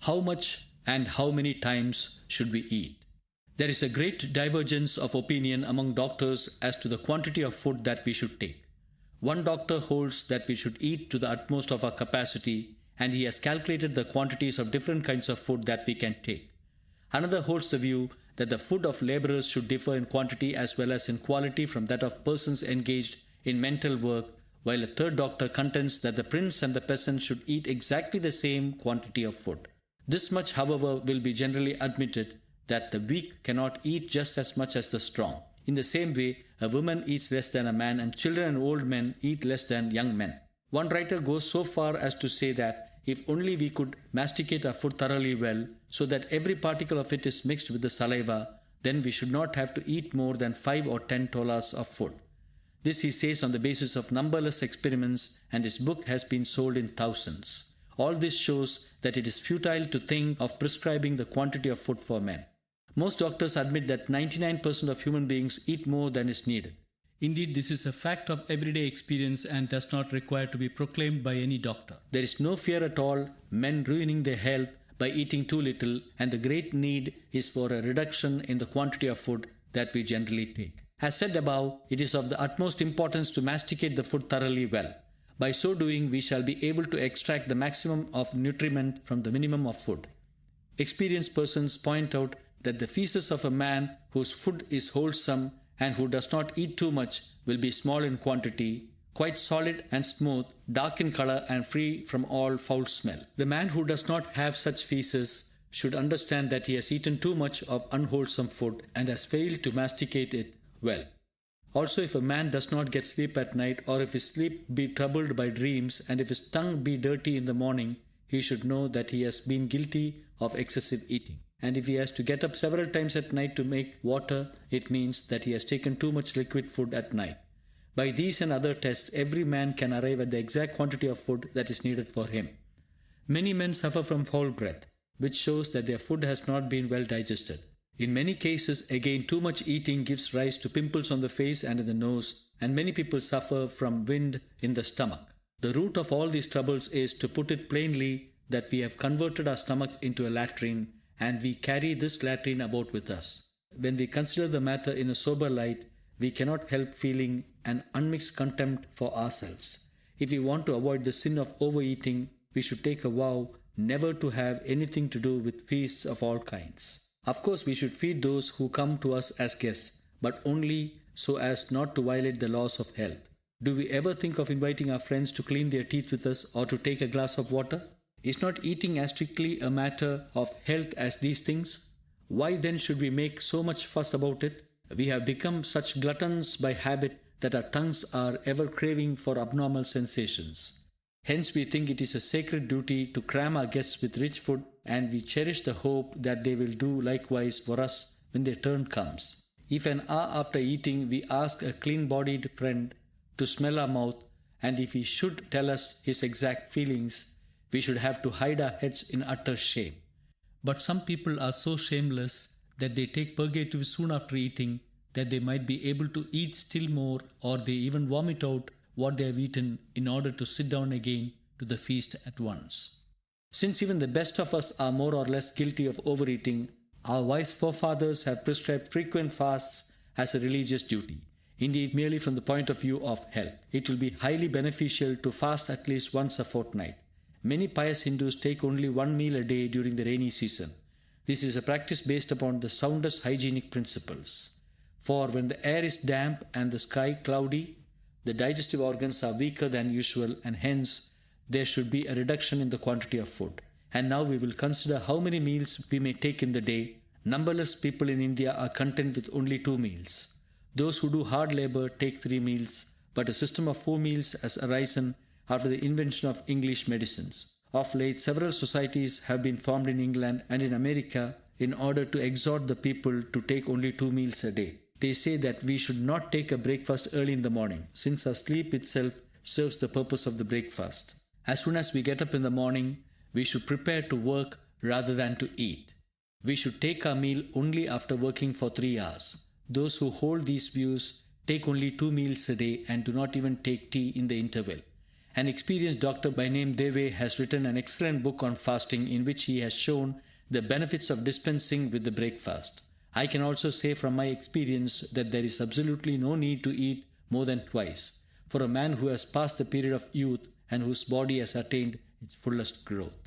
How much and how many times should we eat? There is a great divergence of opinion among doctors as to the quantity of food that we should take. One doctor holds that we should eat to the utmost of our capacity, and he has calculated the quantities of different kinds of food that we can take. Another holds the view that the food of laborers should differ in quantity as well as in quality from that of persons engaged in mental work, while a third doctor contends that the prince and the peasant should eat exactly the same quantity of food. This much, however, will be generally admitted, that the weak cannot eat just as much as the strong. In the same way, a woman eats less than a man, and children and old men eat less than young men. One writer goes so far as to say that if only we could masticate our food thoroughly well, so that every particle of it is mixed with the saliva, then we should not have to eat more than 5 or 10 tolas of food. This he says on the basis of numberless experiments, and his book has been sold in thousands. All this shows that it is futile to think of prescribing the quantity of food for men. Most doctors admit that 99% of human beings eat more than is needed. Indeed, this is a fact of everyday experience and does not require to be proclaimed by any doctor. There is no fear at all men ruining their health by eating too little, and the great need is for a reduction in the quantity of food that we generally take. As said above, it is of the utmost importance to masticate the food thoroughly well. By so doing, we shall be able to extract the maximum of nutriment from the minimum of food. Experienced persons point out that the feces of a man whose food is wholesome and who does not eat too much will be small in quantity, quite solid and smooth, dark in color and free from all foul smell. The man who does not have such feces should understand that he has eaten too much of unwholesome food and has failed to masticate it well. Also, if a man does not get sleep at night, or if his sleep be troubled by dreams, and if his tongue be dirty in the morning, he should know that he has been guilty of excessive eating. And if he has to get up several times at night to make water, it means that he has taken too much liquid food at night. By these and other tests, every man can arrive at the exact quantity of food that is needed for him. Many men suffer from foul breath, which shows that their food has not been well digested. In many cases, again, too much eating gives rise to pimples on the face and in the nose, and many people suffer from wind in the stomach. The root of all these troubles is, to put it plainly, that we have converted our stomach into a latrine, and we carry this latrine about with us. When we consider the matter in a sober light, we cannot help feeling an unmixed contempt for ourselves. If we want to avoid the sin of overeating, we should take a vow never to have anything to do with feasts of all kinds. Of course, we should feed those who come to us as guests, but only so as not to violate the laws of health. Do we ever think of inviting our friends to clean their teeth with us or to take a glass of water? Is not eating as strictly a matter of health as these things? Why then should we make so much fuss about it? We have become such gluttons by habit that our tongues are ever craving for abnormal sensations. Hence we think it is a sacred duty to cram our guests with rich food, and we cherish the hope that they will do likewise for us when their turn comes. If an hour after eating we ask a clean-bodied friend to smell our mouth, and if he should tell us his exact feelings, we should have to hide our heads in utter shame. But some people are so shameless that they take purgatives soon after eating, that they might be able to eat still more, or they even vomit out what they have eaten in order to sit down again to the feast at once. Since even the best of us are more or less guilty of overeating, our wise forefathers have prescribed frequent fasts as a religious duty. Indeed, merely from the point of view of health, it will be highly beneficial to fast at least once a fortnight. Many pious Hindus take only one meal a day during the rainy season. This is a practice based upon the soundest hygienic principles. For when the air is damp and the sky cloudy, the digestive organs are weaker than usual, and hence there should be a reduction in the quantity of food. And now we will consider how many meals we may take in the day. Numberless people in India are content with only 2 meals. Those who do hard labor take 3 meals, but a system of 4 meals has arisen after the invention of English medicines. Of late, several societies have been formed in England and in America in order to exhort the people to take only 2 meals a day. They say that we should not take a breakfast early in the morning, since our sleep itself serves the purpose of the breakfast. As soon as we get up in the morning, we should prepare to work rather than to eat. We should take our meal only after working for 3 hours. Those who hold these views take only 2 meals a day and do not even take tea in the interval. An experienced doctor by name Deve has written an excellent book on fasting in which he has shown the benefits of dispensing with the breakfast. I can also say from my experience that there is absolutely no need to eat more than twice for a man who has passed the period of youth and whose body has attained its fullest growth.